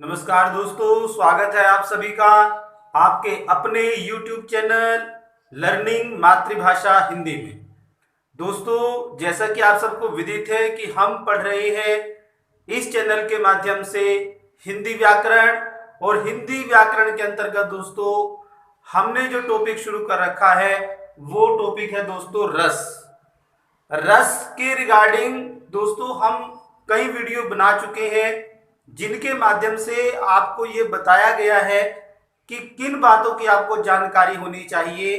नमस्कार दोस्तों, स्वागत है आप सभी का आपके अपने YouTube चैनल लर्निंग मातृभाषा हिंदी में। दोस्तों, जैसा कि आप सबको विदित है कि हम पढ़ रहे हैं इस चैनल के माध्यम से हिंदी व्याकरण, और हिंदी व्याकरण के अंतर्गत दोस्तों हमने जो टॉपिक शुरू कर रखा है वो टॉपिक है दोस्तों रस। रस के रिगार्डिंग दोस्तों हम कई वीडियो बना चुके हैं, जिनके माध्यम से आपको ये बताया गया है कि किन बातों की आपको जानकारी होनी चाहिए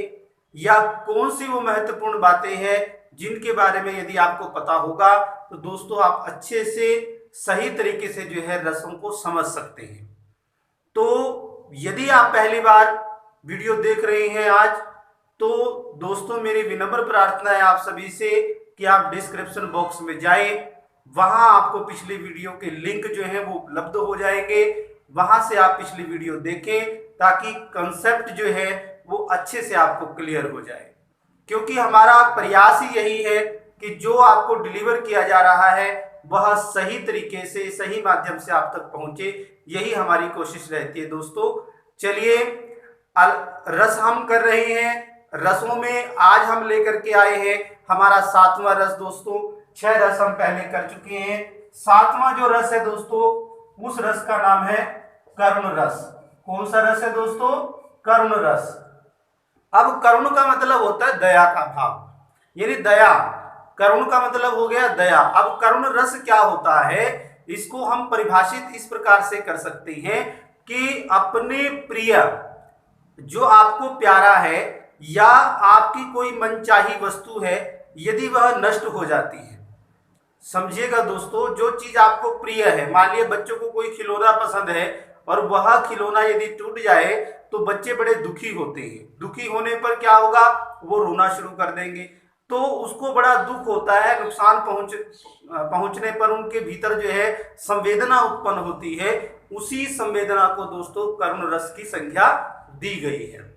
या कौन सी वो महत्वपूर्ण बातें हैं जिनके बारे में यदि आपको पता होगा तो दोस्तों आप अच्छे से सही तरीके से जो है रसों को समझ सकते हैं। तो यदि आप पहली बार वीडियो देख रहे हैं आज, तो दोस्तों मेरी विनम्र प्रार्थना है आप सभी से कि आप डिस्क्रिप्शन बॉक्स में जाएं, वहां आपको पिछली वीडियो के लिंक जो है वो उपलब्ध हो जाएंगे। वहां से आप पिछली वीडियो देखें ताकि कंसेप्ट जो है वो अच्छे से आपको क्लियर हो जाए, क्योंकि हमारा प्रयास ही यही है कि जो आपको डिलीवर किया जा रहा है वह सही तरीके से सही माध्यम से आप तक पहुंचे, यही हमारी कोशिश रहती है। दोस्तों चलिए, रस हम कर रहे हैं। रसों में आज हम लेकर के आए हैं हमारा 7वां रस। दोस्तों 6 रस हम पहले कर चुके हैं। 7वां जो रस है दोस्तों, उस रस का नाम है करुण रस। कौन सा रस है दोस्तों? करुण रस। अब करुण का मतलब होता है दया का भाव, यानी दया। करुण का मतलब हो गया दया। अब करुण रस क्या होता है, इसको हम परिभाषित इस प्रकार से कर सकते हैं कि अपने प्रिय, जो आपको प्यारा है या आपकी कोई मनचाही वस्तु है, यदि वह नष्ट हो जाती है, समझिएगा दोस्तों, जो चीज आपको प्रिय है, मान लिया बच्चों को कोई खिलौना पसंद है और वह खिलौना यदि टूट जाए तो बच्चे बड़े दुखी होते हैं। दुखी होने पर क्या होगा, वो रोना शुरू कर देंगे, तो उसको बड़ा दुख होता है। नुकसान पहुंचने पर उनके भीतर जो है संवेदना उत्पन्न होती है। उसी संवेदना को दोस्तों करुण रस की संज्ञा दी गई है।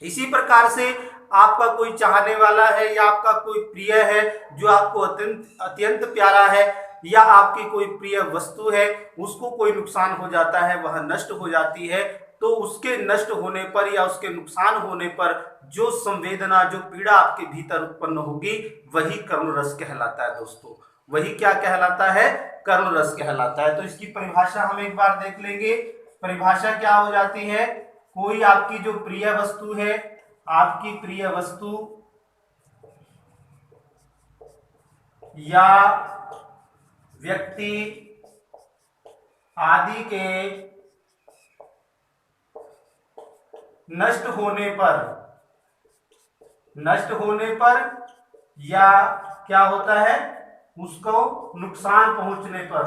इसी प्रकार से आपका कोई चाहने वाला है या आपका कोई प्रिय है जो आपको अत्यंत प्यारा है, या आपकी कोई प्रिय वस्तु है, उसको कोई नुकसान हो जाता है, वह नष्ट हो जाती है, तो उसके नष्ट होने पर या उसके नुकसान होने पर जो संवेदना, जो पीड़ा आपके भीतर उत्पन्न होगी, वही करुण रस कहलाता है। दोस्तों वही क्या कहलाता है? करुण रस कहलाता है। तो इसकी परिभाषा हम एक बार देख लेंगे। परिभाषा क्या हो जाती है? कोई आपकी जो प्रिय वस्तु है, आपकी प्रिय वस्तु या व्यक्ति आदि के नष्ट होने पर या क्या होता है, उसको नुकसान पहुंचने पर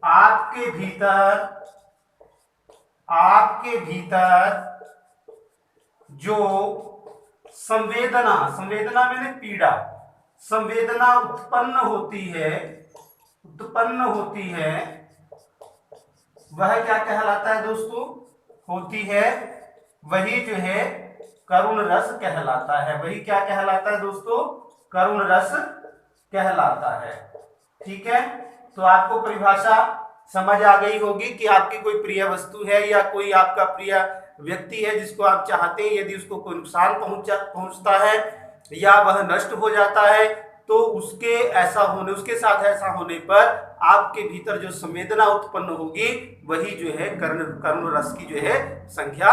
आपके भीतर जो संवेदना मैंने पीड़ा, संवेदना उत्पन्न होती है, वह क्या कहलाता है दोस्तों? होती है, वही जो है करुण रस कहलाता है। वही क्या कहलाता है दोस्तों? करुण रस कहलाता है। ठीक है, तो आपको परिभाषा समझ आ गई होगी कि आपकी कोई प्रिय वस्तु है या कोई आपका प्रिय व्यक्ति है जिसको आप चाहते हैं, यदि उसको कोई नुकसान पहुंचता है या वह नष्ट हो जाता है, तो उसके साथ ऐसा होने पर आपके भीतर जो संवेदना उत्पन्न होगी, वही जो है करुण रस की जो है संख्या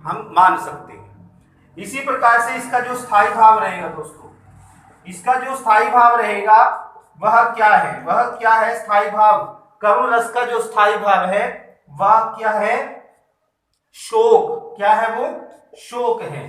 हम मान सकते हैं। इसी प्रकार से इसका जो स्थायी भाव रहेगा दोस्तों, इसका जो स्थायी भाव रहेगा वह क्या है? वह क्या है स्थायी भाव? करुण रस का जो स्थायी भाव है वह क्या है? शोक। क्या है वो? शोक है।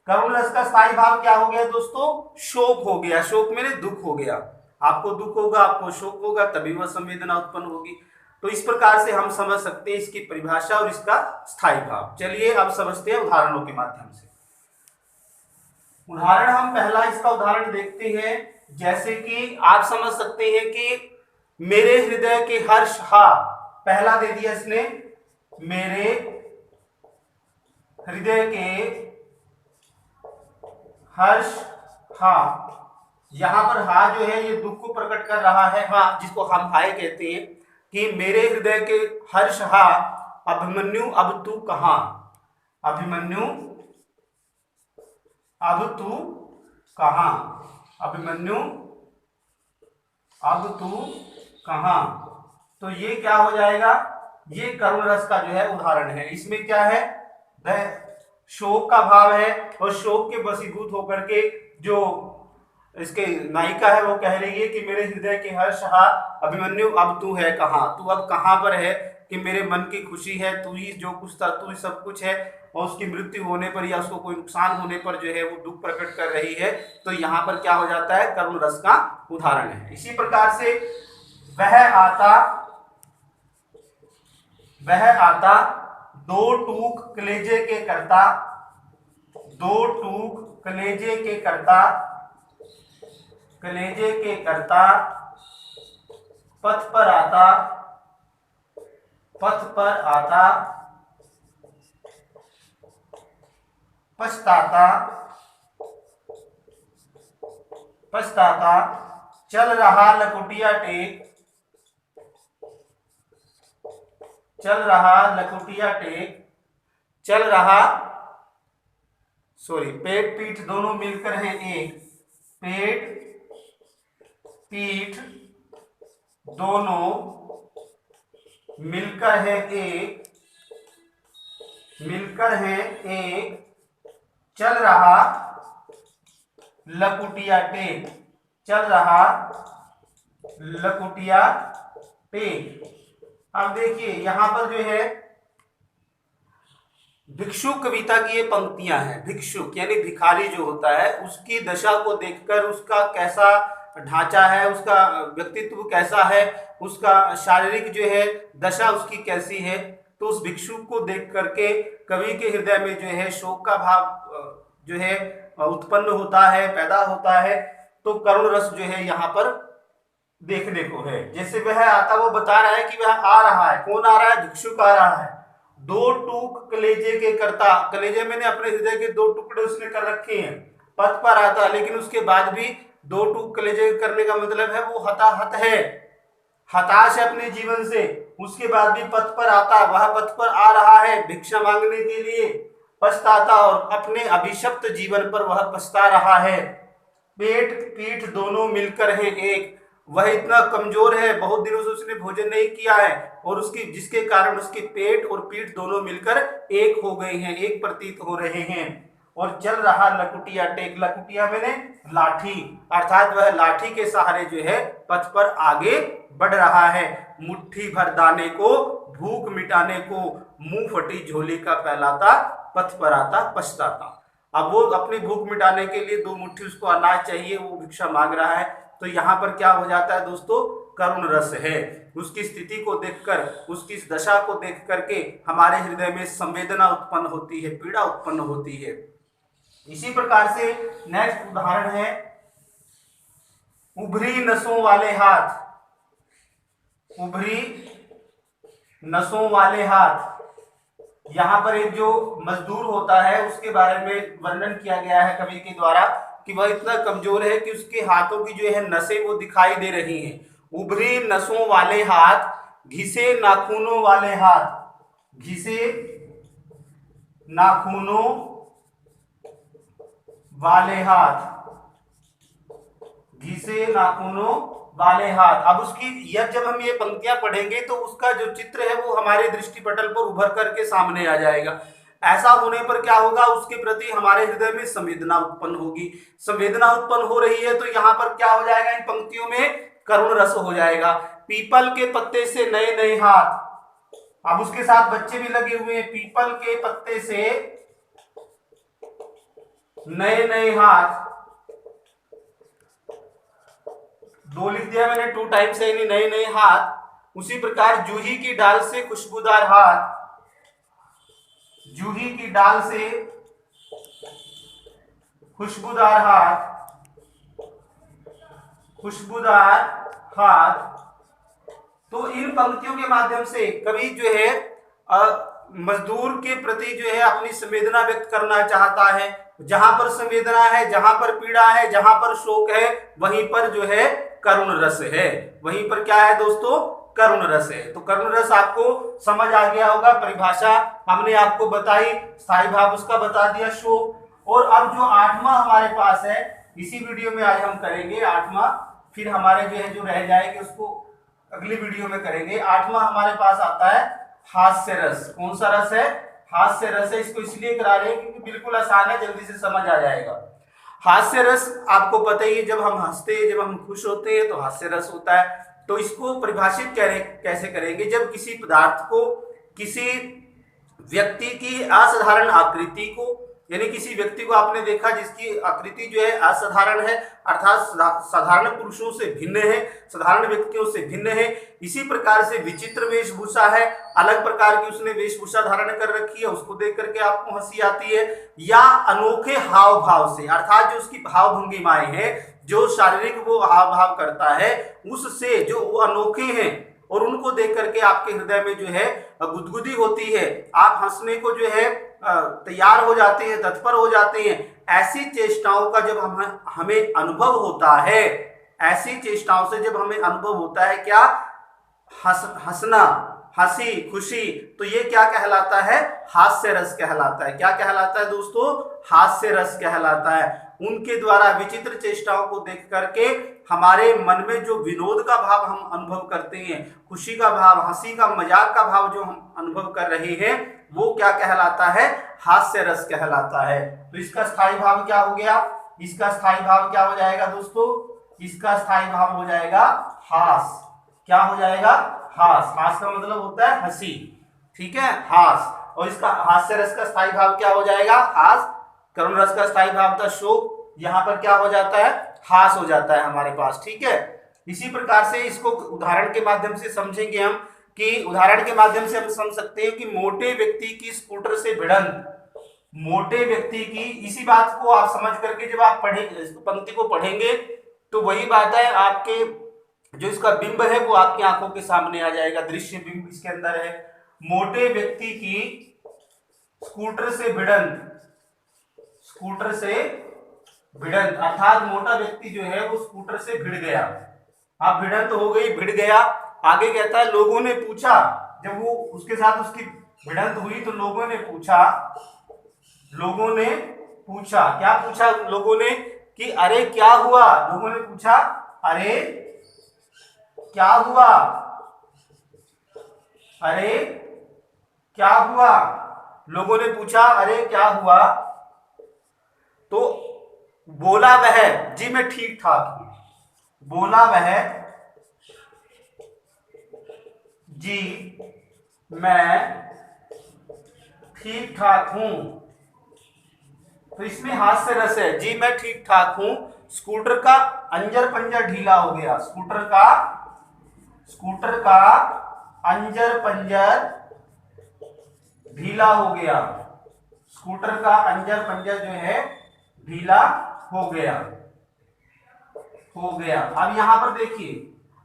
करुण रस का स्थायी भाव क्या हो गया दोस्तों? शोक हो गया। शोक में दुख हो गया। आपको दुख होगा, आपको शोक होगा, तभी वह संवेदना उत्पन्न होगी। तो इस प्रकार से हम समझ सकते हैं इसकी परिभाषा और इसका स्थायी भाव। चलिए अब समझते हैं उदाहरणों के माध्यम से। उदाहरण हम पहला इसका उदाहरण देखते हैं। जैसे कि आप समझ सकते हैं कि मेरे हृदय के हर्ष हा, पहला दे दिया इसने, मेरे हृदय के हर्ष हा। यहां पर हा जो है ये दुख को प्रकट कर रहा है, हा जिसको हम हाय कहते हैं, कि मेरे हृदय के हर्ष हा अभिमन्यु अब तू कहां। अभिमन्यु अब तू कहां। अभिमन्यु अब तू कहां। तो ये क्या हो जाएगा, ये करुण रस का जो है उदाहरण है। इसमें क्या है, शोक का भाव है और शोक के वशीभूत होकर के जो इसके नायिका है वो कह रही है कि मेरे हृदय के हर्ष हा अभिमन्यु अब तू है कहाँ, तू अब कहाँ पर है, कि मेरे मन की खुशी है, तू ही जो कुछ था, तू ही सब कुछ है। और उसकी मृत्यु होने पर या उसको कोई नुकसान होने पर जो है वो दुख प्रकट कर रही है। तो यहाँ पर क्या हो जाता है, करुण रस का उदाहरण है। इसी प्रकार से वह आता दो टूक कलेजे के करता। दो टूक कलेजे के करता, कलेजे के करता पथ पर आता, पथ पर आता पछताता, पछताता चल रहा लकुटिया टेक, चल रहा लकुटिया टेक, चल रहा पेट पीठ दोनों मिलकर हैं एक, पेट पीठ दोनों मिलकर है एक, मिलकर है एक, चल रहा लकुटिया टेक, चल रहा लकुटिया टेक। अब देखिए यहां पर जो है भिक्षुक कविता की ये पंक्तियां हैं। भिक्षुक यानी भिखारी जो होता है उसकी दशा को देखकर, उसका कैसा ढांचा है, उसका व्यक्तित्व कैसा है, उसका शारीरिक जो है दशा उसकी कैसी है, तो उस भिक्षुक को देख करके कवि के हृदय में जो है शोक का भाव जो है उत्पन्न होता है, पैदा होता है। तो करुण रस जो है यहाँ पर देखने को है। जैसे वह आता, वो बता रहा है कि वह आ रहा है, कौन आ रहा है, भिक्षुक आ रहा है। दो टूक कलेजे के करता, कलेजे मैंने अपने हृदय के दो टुकड़े उसने कर रखे हैं, पथ पर आता, लेकिन उसके बाद भी दो टूक कलेजे करने का मतलब है वो हताहत है, हताश है अपने जीवन से, उसके बाद भी पथ पर आता, वह पथ पर आ रहा है भिक्षा मांगने के लिए, पछताता और अपने अभिशप्त जीवन पर वह पछता रहा है। पेट पीठ दोनों मिलकर हैं एक, वह इतना कमजोर है, बहुत दिनों से उसने भोजन नहीं किया है और उसकी जिसके कारण उसके पेट और पीठ दोनों मिलकर एक हो गए हैं, एक प्रतीत हो रहे हैं। और चल रहा लकुटिया टेक, लकुटिया मैंने लाठी, अर्थात वह लाठी के सहारे जो है पथ पर आगे बढ़ रहा है। मुट्ठी भर दाने को भूख मिटाने को, मुंह फटी झोली का फैलाता, पथ पर आता पछताता। अब वो अपनी भूख मिटाने के लिए दो मुट्ठी उसको अनाज चाहिए, वो भिक्षा मांग रहा है। तो यहाँ पर क्या हो जाता है दोस्तों, करुण रस है। उसकी स्थिति को देखकर, उसकी इस दशा को देख करके हमारे हृदय में संवेदना उत्पन्न होती है, पीड़ा उत्पन्न होती है। इसी प्रकार से नेक्स्ट उदाहरण है उभरी नसों वाले हाथ। उभरी नसों वाले हाथ, यहाँ पर एक जो मजदूर होता है उसके बारे में वर्णन किया गया है कवि के द्वारा कि वह इतना कमजोर है कि उसके हाथों की जो है नसें वो दिखाई दे रही हैं। उभरी नसों वाले हाथ, घिसे नाखूनों वाले हाथ, घिसे नाखूनों वाले हाथ, घिसे नाखूनों वाले हाथ। अब उसकी यह जब हम ये पंक्तियां पढ़ेंगे तो उसका जो चित्र है वो हमारे दृष्टिपटल पर उभर करके सामने आ जाएगा। ऐसा होने पर क्या होगा, उसके प्रति हमारे हृदय में संवेदना उत्पन्न होगी। संवेदना उत्पन्न हो रही है तो यहाँ पर क्या हो जाएगा, इन पंक्तियों में करुण रस हो जाएगा। पीपल के पत्ते से नए नए हाथ, अब उसके साथ बच्चे भी लगे हुए हैं। पीपल के पत्ते से नए नए हाथ, दो लिख दिया मैंने, टू टाइम्स है, नए नए हाथ। उसी प्रकार जूही की डाल से खुशबूदार हाथ, जूही की डाल से खुशबूदार हाथ, खुशबूदार हाथ। तो इन पंक्तियों के माध्यम से कवि जो है मजदूर के प्रति जो है अपनी संवेदना व्यक्त करना चाहता है। जहां पर संवेदना है, जहां पर पीड़ा है, जहां पर शोक है, वहीं पर जो है करुण रस है। वहीं पर क्या है दोस्तों? करुण रस है। तो करुण रस आपको समझ आ गया होगा। परिभाषा हमने आपको बताई, स्थायी भाव उसका बता दिया, शोक। और अब जो 8वां हमारे पास है, इसी वीडियो में आज हम करेंगे 8वां, फिर हमारे जो है जो रह जाएंगे उसको अगली वीडियो में करेंगे। 8वां हमारे पास आता है हास्य रस। कौन सा रस है? हास्य रस है। इसको इसलिए करा रहे हैं क्योंकि बिल्कुल आसान है, जल्दी से समझ आ जाएगा। हास्य रस आपको पता ही है, जब हम हंसते हैं, जब हम खुश होते हैं तो हास्य रस होता है। तो इसको परिभाषित कैसे करेंगे? जब किसी पदार्थ को, किसी व्यक्ति की असाधारण आकृति को, यानी किसी व्यक्ति को आपने देखा जिसकी आकृति जो है असाधारण है, अर्थात साधारण पुरुषों से भिन्न है, साधारण व्यक्तियों से भिन्न है, इसी प्रकार से विचित्र वेशभूषा है, अलग प्रकार की उसने वेशभूषा धारण कर रखी है, उसको देख करके आपको हंसी आती है, या अनोखे हाव भाव से, अर्थात जो उसकी भाव भंगिमाएं हैं, जो शारीरिक वो हाव भाव करता है, उससे जो वो अनोखे हैं और उनको देख करके आपके हृदय में जो है गुदगुदी होती है, आप हंसने को जो है तैयार हो जाते हैं, तत्पर हो जाते हैं। ऐसी चेष्टाओं का जब हमें अनुभव होता है, ऐसी चेष्टाओं से जब हमें अनुभव होता है क्या? हंसना, हंसी, खुशी, तो ये क्या कहलाता है? हास्य रस कहलाता है। क्या कहलाता है दोस्तों? हास्य रस कहलाता है। उनके द्वारा विचित्र चेष्टाओं को देख करके हमारे मन में जो विनोद का भाव हम अनुभव करते हैं, खुशी का भाव, हंसी का, मजाक का भाव जो हम अनुभव कर रहे हैं, वो क्या कहलाता है? हास्य रस कहलाता है। तो इसका स्थायी भाव क्या हो गया? इसका स्थायी भाव क्या हो जाएगा दोस्तों? इसका स्थायी भाव हो जाएगा हास। क्या हो जाएगा? हास। हास का मतलब होता है हंसी, ठीक है, हास। और इसका हास्य रस का स्थायी भाव क्या हो जाएगा? हास। करुण रस का स्थायी भाव था शोक, यहाँ पर क्या हो जाता है? हास हो जाता है हमारे पास, ठीक है। इसी प्रकार से इसको उदाहरण के माध्यम से समझेंगे हम, कि उदाहरण के माध्यम से हम समझ सकते हैं कि मोटे व्यक्ति की स्कूटर से भिड़ंत, मोटे व्यक्ति की, इसी बात को आप समझ करके जब आप पंक्ति को पढ़ेंगे तो वही बात है, आपके जो इसका बिंब है वो आपकी आंखों के सामने आ जाएगा, दृश्य बिंब इसके अंदर है। मोटे व्यक्ति की स्कूटर से भिड़ंत, स्कूटर से भिड़ंत, अर्थात मोटा व्यक्ति जो है वो स्कूटर से भिड़ गया। अब भिड़ंत हो गई, भिड़ गया। आगे कहता है लोगों ने पूछा, जब वो उसके साथ उसकी भिड़ंत हुई तो लोगों ने पूछा, लोगों ने पूछा, क्या पूछा लोगों ने? कि अरे क्या हुआ? लोगों ने पूछा अरे क्या हुआ? अरे क्या हुआ? लोगों ने पूछा अरे क्या हुआ? तो बोला वह, जी मैं ठीक ठाक हूं। बोला वह, जी मैं ठीक ठाक हूं। तो इसमें हास्य रस है, जी मैं ठीक ठाक हूं। स्कूटर का अंजर पंजर ढीला हो गया, स्कूटर का अंजर पंजर ढीला हो गया, स्कूटर का अंजर पंजर जो है ढीला हो गया। अब यहां पर देखिए,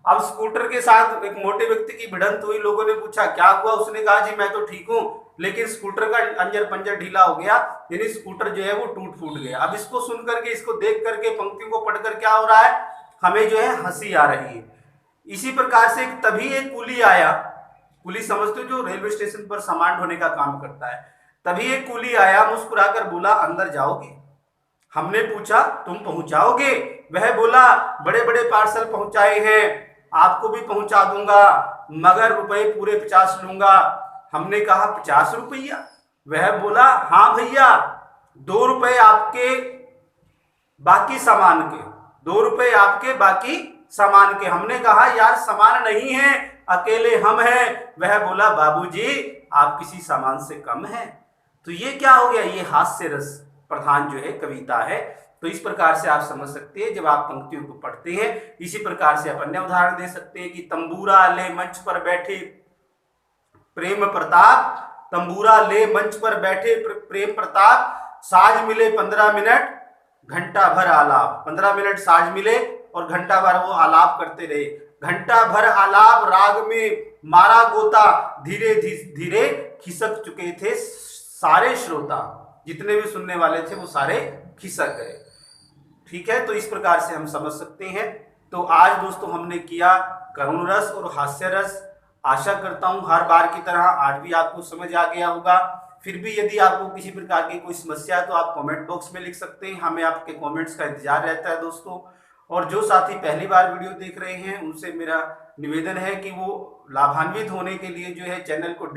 अब स्कूटर के साथ एक मोटे व्यक्ति की भिड़ंत हुई, लोगों ने पूछा क्या हुआ? उसने कहा जी मैं तो ठीक हूं, लेकिन स्कूटर का अंजर पंजर ढीला हो गया, यानी स्कूटर जो है वो टूट फूट गया। अब इसको सुन करके, इसको देख करके, पंक्तियों को पढ़कर क्या हो रहा है? हमें जो है हंसी आ रही है। इसी प्रकार से तभी एक कुली आया, कुली समझते हो जो रेलवे स्टेशन पर सामान ढोने का काम करता है। तभी एक कुली आया, मुस्कुराकर बोला अंदर जाओगे? हमने पूछा तुम पहुंचाओगे? वह बोला बड़े बड़े पार्सल पहुंचाए हैं, आपको भी पहुंचा दूंगा, मगर रुपए पूरे 50 लूंगा। हमने कहा 50 रुपया? वह बोला हाँ भैया, 2 रुपए आपके बाकी सामान के, 2 रुपए आपके बाकी सामान के। हमने कहा यार सामान नहीं है, अकेले हम हैं। वह बोला बाबूजी आप किसी सामान से कम हैं। तो ये क्या हो गया? ये हास्य रस प्रधान जो है कविता है। तो इस प्रकार से आप समझ सकते हैं जब आप पंक्तियों को पढ़ते हैं। इसी प्रकार से आप अन्य उदाहरण दे सकते हैं कि तंबूरा ले मंच पर बैठे प्रेम प्रताप, तंबूरा ले मंच पर बैठे प्रेम प्रताप, साज मिले 15 मिनट घंटा भर आलाप। 15 मिनट साज मिले और घंटा भर वो आलाप करते रहे। घंटा भर आलाप राग में मारा गोता धीरे धीरे खिसक चुके थे सारे श्रोता, जितने भी सुनने वाले थे वो सारे खिसक गए। ठीक है, तो इस प्रकार से हम समझ सकते हैं। तो आज दोस्तों हमने किया करुण रस और हास्य रस। आशा करता हूं हर बार की तरह आज भी आपको समझ आ गया होगा। फिर भी यदि आपको किसी प्रकार की कोई समस्या है तो आप कमेंट बॉक्स में लिख सकते हैं, हमें आपके कमेंट्स का इंतजार रहता है दोस्तों। और जो साथी पहली बार वीडियो देख रहे हैं उनसे मेरा निवेदन है कि वो लाभान्वित होने के लिए जो है चैनल को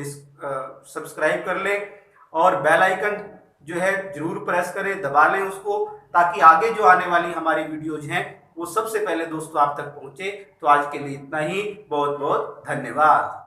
सब्सक्राइब कर लें और बेल आइकन जो है जरूर प्रेस करें, दबा लें उसको, ताकि आगे जो आने वाली हमारी वीडियोज हैं वो सबसे पहले दोस्तों आप तक पहुंचे। तो आज के लिए इतना ही, बहुत बहुत धन्यवाद।